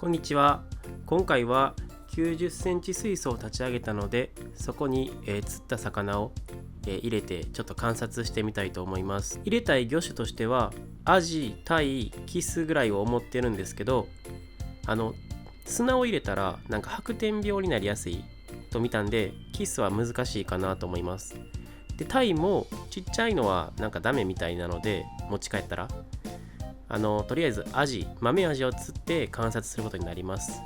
こんにちは。今回は90センチ水槽を立ち上げたので、そこに、釣った魚を、入れてちょっと観察してみたいと思います。入れたい魚種としてはアジ、タイ、キスぐらいを思ってるんですけど、砂を入れたらなんか白点病になりやすいと見たんで、キスは難しいかなと思います。でタイもちっちゃいのはなんかダメみたいなので、持ち帰ったらとりあえず豆アジを釣って観察することになります。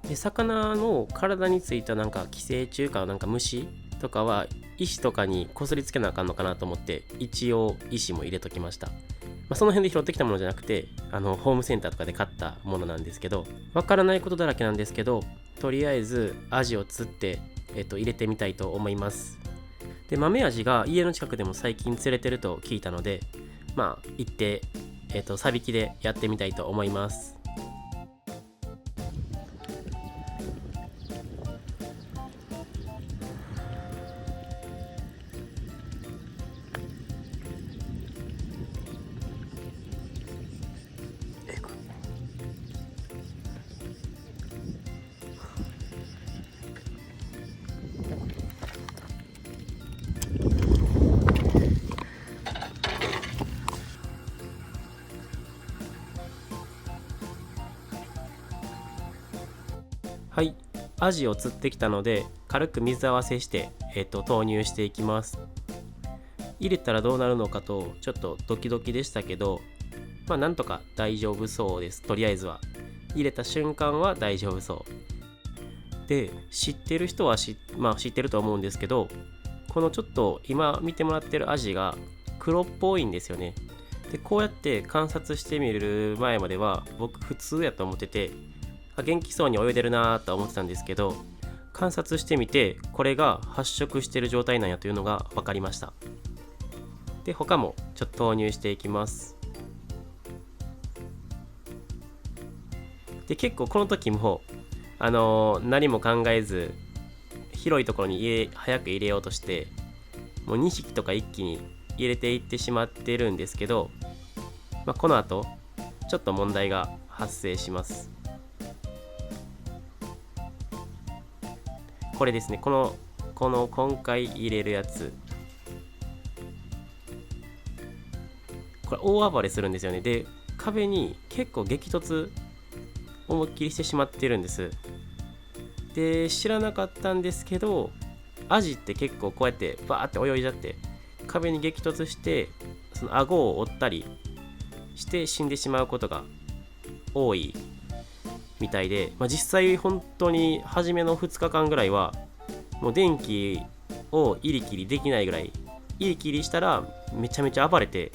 で魚の体についたなんか寄生虫かなんか虫とかは石とかにこすりつけなあかんのかなと思って、一応石も入れときました。その辺で拾ってきたものじゃなくて、ホームセンターとかで買ったものなんですけど、わからないことだらけなんですけど、とりあえずアジを釣って、入れてみたいと思います。で豆アジが家の近くでも最近釣れてると聞いたので、行って、サビキでやってみたいと思います。はい、アジを釣ってきたので軽く水合わせして、投入していきます。入れたらどうなるのかとちょっとドキドキでしたけど、なんとか大丈夫そうです。とりあえずは入れた瞬間は大丈夫そうで、知ってる人は知ってると思うんですけど、このちょっと今見てもらってるアジが黒っぽいんですよね。でこうやって観察してみる前までは僕普通やと思ってて、元気そうに泳いでるなと思ってたんですけど、観察してみてこれが発色してる状態なんやというのが分かりました。で他もちょっと投入していきます。で結構この時も何も考えず広いところに早く入れようとして、もう2匹とか一気に入れていってしまってるんですけど、この後ちょっと問題が発生します。これですね、この今回入れるやつ、これ大暴れするんですよね。で壁に結構激突思いっきりしてしまってるんです。で知らなかったんですけど、アジって結構こうやってバーって泳いじゃって壁に激突して、その顎を折ったりして死んでしまうことが多いみたいで、実際本当に初めの2日間ぐらいはもう電気を入り切りできないぐらい、入り切りしたらめちゃめちゃ暴れて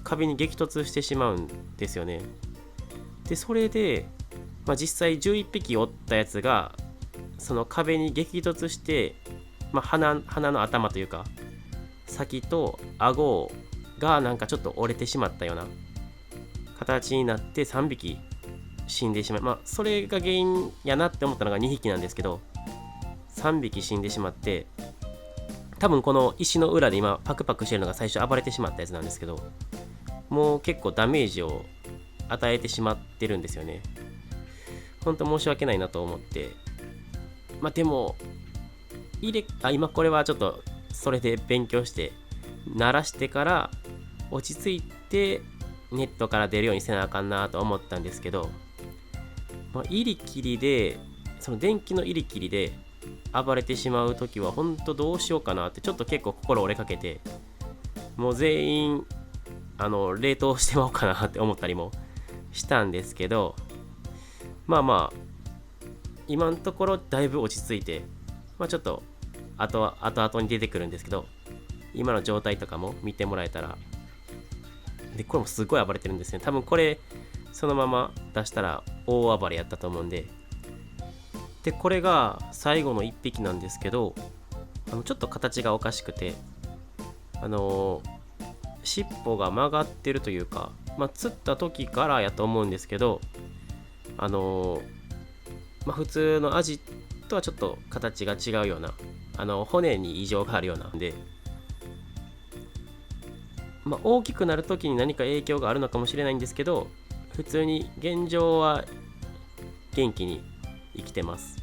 壁に激突してしまうんですよね。でそれで、実際11匹おったやつがその壁に激突して、鼻の頭というか先と顎がなんかちょっと折れてしまったような形になって3匹死んでしまう。それが原因やなって思ったのが2匹なんですけど、3匹死んでしまって、多分この石の裏で今パクパクしてるのが最初暴れてしまったやつなんですけど、もう結構ダメージを与えてしまってるんですよね。本当申し訳ないなと思って、でも今これはちょっとそれで勉強して慣らしてから落ち着いてネットから出るようにせなあかんなと思ったんですけど、入り切りでその電気の入り切りで暴れてしまう時は本当どうしようかなってちょっと結構心折れかけて、もう全員冷凍してまおうかなって思ったりもしたんですけど、今のところだいぶ落ち着いて、ちょっと後々に出てくるんですけど、今の状態とかも見てもらえたら。でこれもすごい暴れてるんですね。多分これそのまま出したら大暴れやったと思うんで。でこれが最後の1匹なんですけど、ちょっと形がおかしくて、尻尾が曲がってるというか、釣った時からやと思うんですけど、普通のアジとはちょっと形が違うような、骨に異常があるようなんで、大きくなる時に何か影響があるのかもしれないんですけど、普通に現状は元気に生きてます。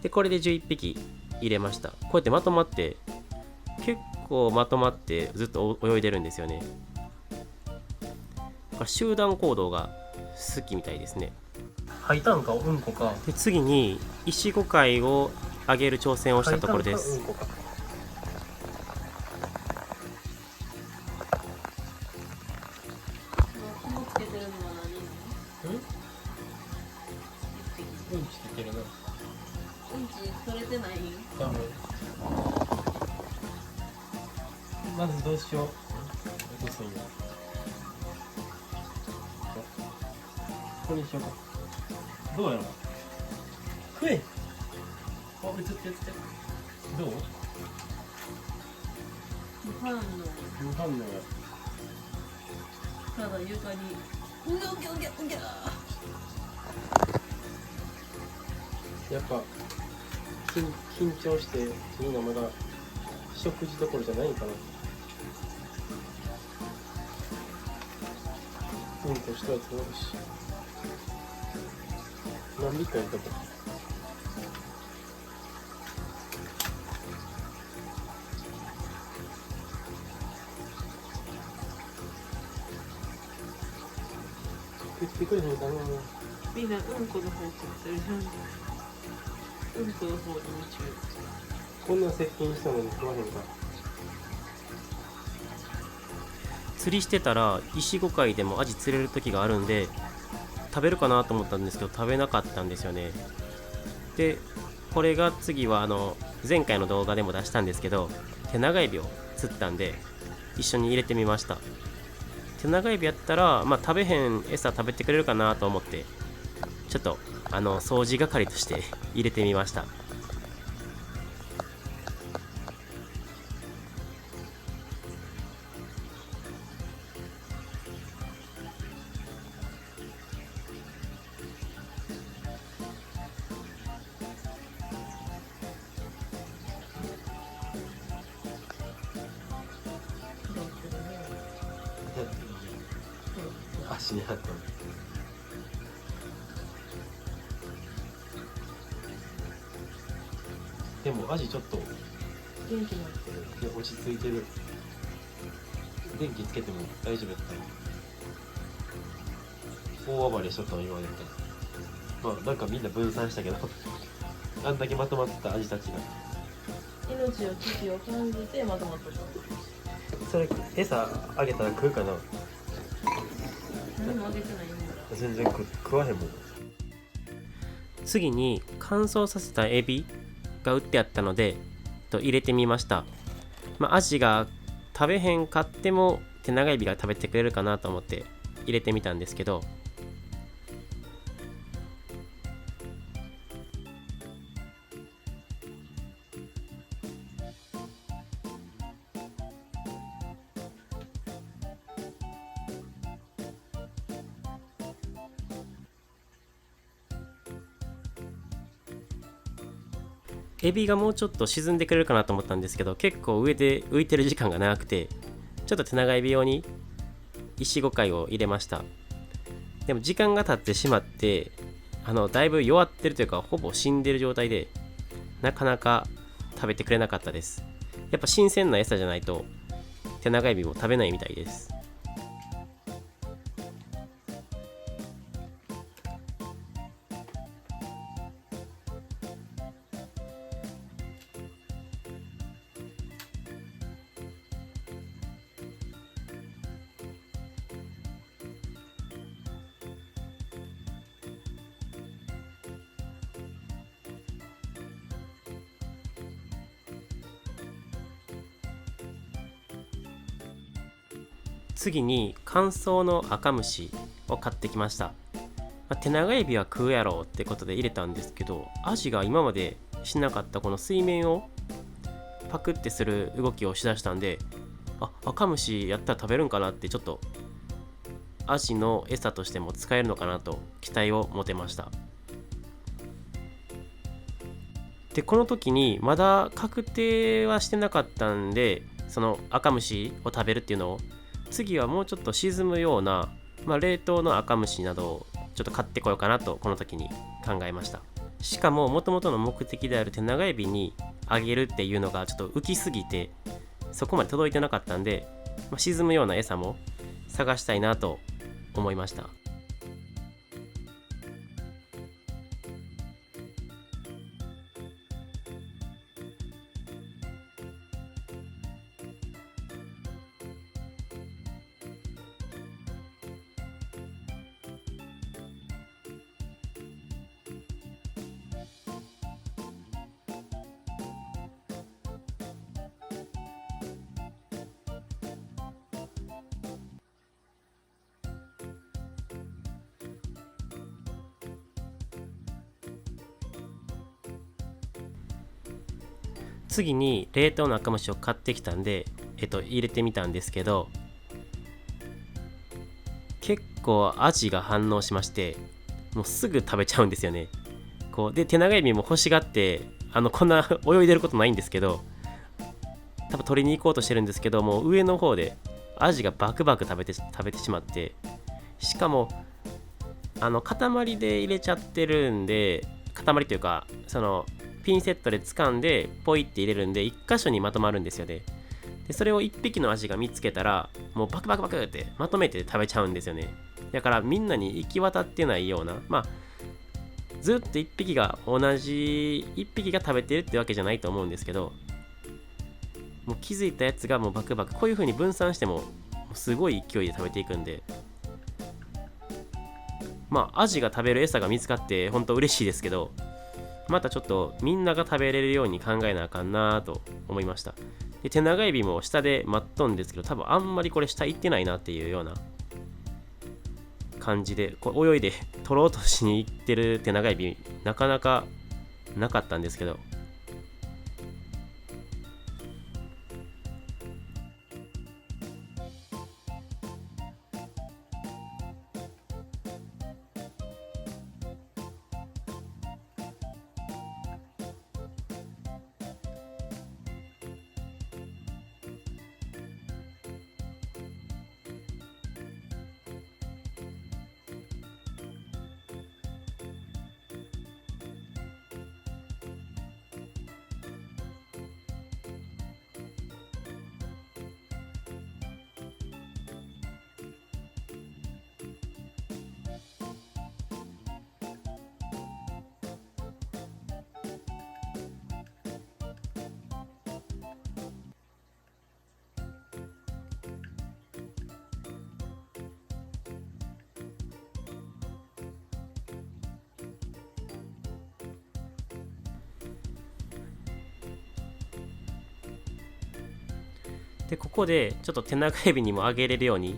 でこれで11匹入れました。こうやって結構まとまってずっと泳いでるんですよね。集団行動が好きみたいですね。吐いたんかうんこか。で次に石5回を上げる挑戦をしたところです。うんちつけてるな。うんち取れてない？多分。まずどうしよう。どうするんや。これにしようか。どうやろう。食え。あ、映って。どう？無反応。無反応や。ただ床にうぎゃうぎゃうぎゃうぎゃ。やっぱ緊張して次のまだ食事どころじゃないんかな。うんこしたやつもあるし。何匹かいたと。食ってくれへんかな。みんなうんこの方食ってるじゃん。うんこの方に夢中。こんな接近したのに食わへんか。釣りしてたら石5回でもアジ釣れる時があるんで食べるかなと思ったんですけど食べなかったんですよね。でこれが次は前回の動画でも出したんですけど手長エビを釣ったんで一緒に入れてみました。手長エビやったら、食べへん餌食べてくれるかなと思ってちょっと掃除係として入れてみました。足にあったの。でもアジちょっと元気になってる。落ち着いてる。電気つけても大丈夫やったの。大暴れしとったの言われて。なんかみんな分散したけどあんだけまとまってたアジたちが。命を危機を感じてまとまったと。それ餌あげたら食うかな。何もあげてないんだ。全然食わへんもん。次に乾燥させたエビが売ってあったので入れてみました。アジが食べへんかっても手長エビが食べてくれるかなと思って入れてみたんですけど、エビがもうちょっと沈んでくれるかなと思ったんですけど結構上で浮いてる時間が長くてちょっと手長エビ用に石5回を入れました。でも時間が経ってしまってだいぶ弱ってるというかほぼ死んでる状態でなかなか食べてくれなかったです。やっぱ新鮮な餌じゃないと手長エビも食べないみたいです。次に乾燥の赤虫を買ってきました。手長エビは食うやろうってことで入れたんですけどアジが今までしなかったこの水面をパクってする動きをしだしたんで赤虫やったら食べるんかなってちょっとアジの餌としても使えるのかなと期待を持てました。でこの時にまだ確定はしてなかったんでその赤虫を食べるっていうのを次はもうちょっと沈むような、冷凍の赤虫などをちょっと買ってこようかなとこの時に考えました。しかも元々の目的である手長エビにあげるっていうのがちょっと浮きすぎてそこまで届いてなかったんで、沈むような餌も探したいなと思いました。次に冷凍の赤虫を買ってきたんで、入れてみたんですけど、結構味が反応しまして、もうすぐ食べちゃうんですよね。こうで手長エビも欲しがってこんな泳いでることないんですけど、多分取りに行こうとしてるんですけど、もう上の方でアジがバクバク食べてしまって、しかも塊で入れちゃってるんで、塊というかそのピンセットで掴んでポイって入れるんで1箇所にまとまるんですよね。でそれを1匹のアジが見つけたらもうバクバクバクってまとめて食べちゃうんですよね。だからみんなに行き渡ってないような、ずっと1匹が1匹が食べてるってわけじゃないと思うんですけど、もう気づいたやつがもうバクバクこういう風に分散してもすごい勢いで食べていくんで、アジが食べる餌が見つかって本当嬉しいですけど、またちょっとみんなが食べれるように考えなあかんなと思いました。で手長エビも下で待っとんですけど、多分あんまりこれ下行ってないなっていうような感じで、こう泳いで取ろうとしに行ってる手長エビなかなかなかったんですけど、でここでちょっと手長エビにもあげれるように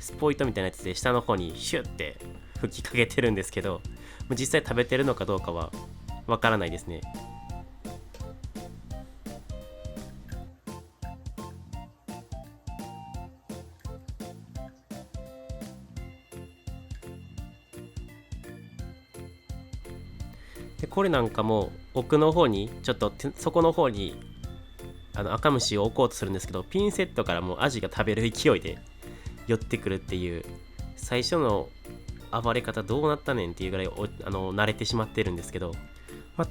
スポイトみたいなやつで下の方にシュッて吹きかけてるんですけど、実際食べてるのかどうかはわからないですね。でこれなんかも奥の方にちょっと底の方に赤虫を置こうとするんですけど、ピンセットからもうアジが食べる勢いで寄ってくるっていう、最初の暴れ方どうなったねんっていうぐらい慣れてしまってるんですけど、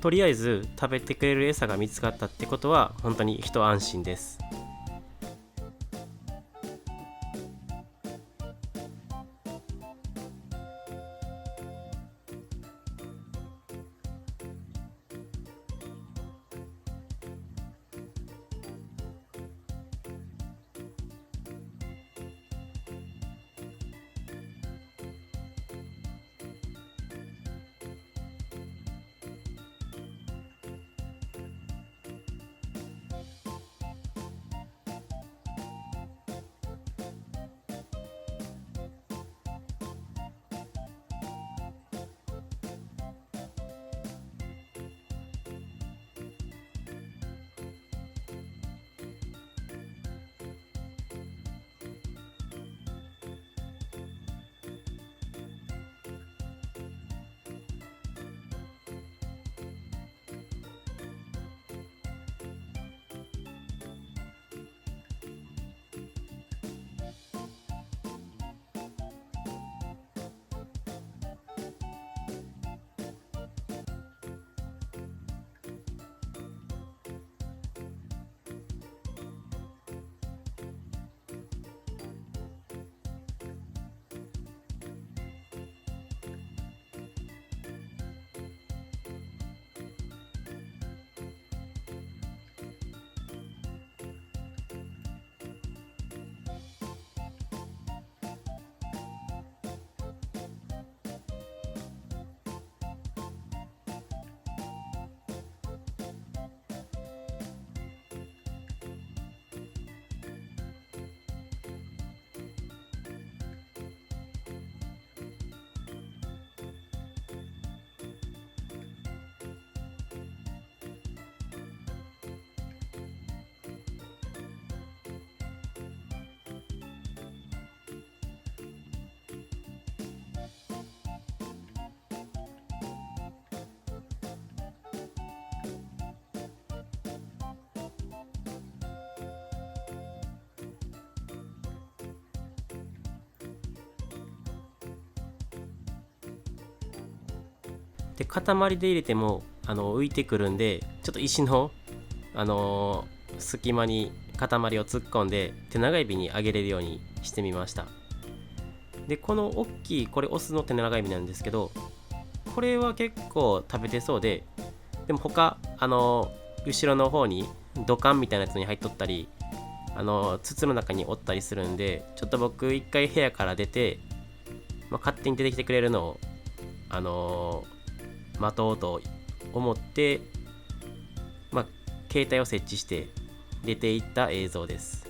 とりあえず食べてくれる餌が見つかったってことは本当に一安心です。で塊で入れても浮いてくるんで、ちょっと石の隙間に塊を突っ込んで手長指に上げれるようにしてみました。でこの大きいこれオスの手長指なんですけど、これは結構食べてそうで、でも他後ろの方に土管みたいなやつに入っとったり筒の中におったりするんで、ちょっと僕一回部屋から出て、勝手に出てきてくれるのを待とうと思って、携帯を設置して出ていった映像です。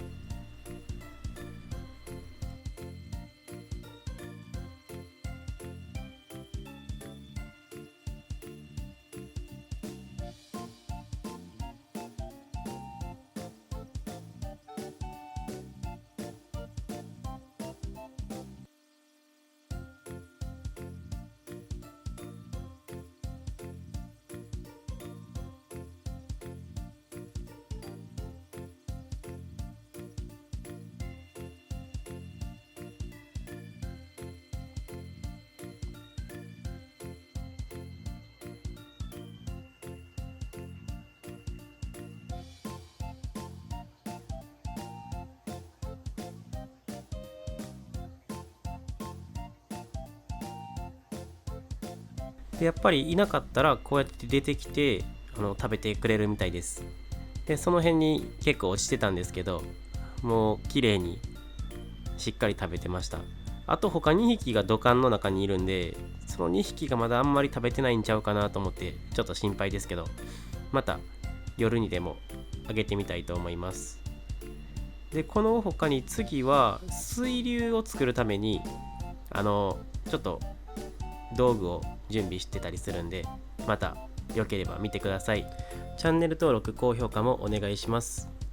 でやっぱりいなかったらこうやって出てきて食べてくれるみたいです。でその辺に結構落ちてたんですけど、もう綺麗にしっかり食べてました。あと他2匹が土管の中にいるんで、その2匹がまだあんまり食べてないんちゃうかなと思ってちょっと心配ですけど、また夜にでもあげてみたいと思います。でこの他に次は水流を作るためにちょっと道具を準備してたりするんで、またよければ見てください。チャンネル登録高評価もお願いします。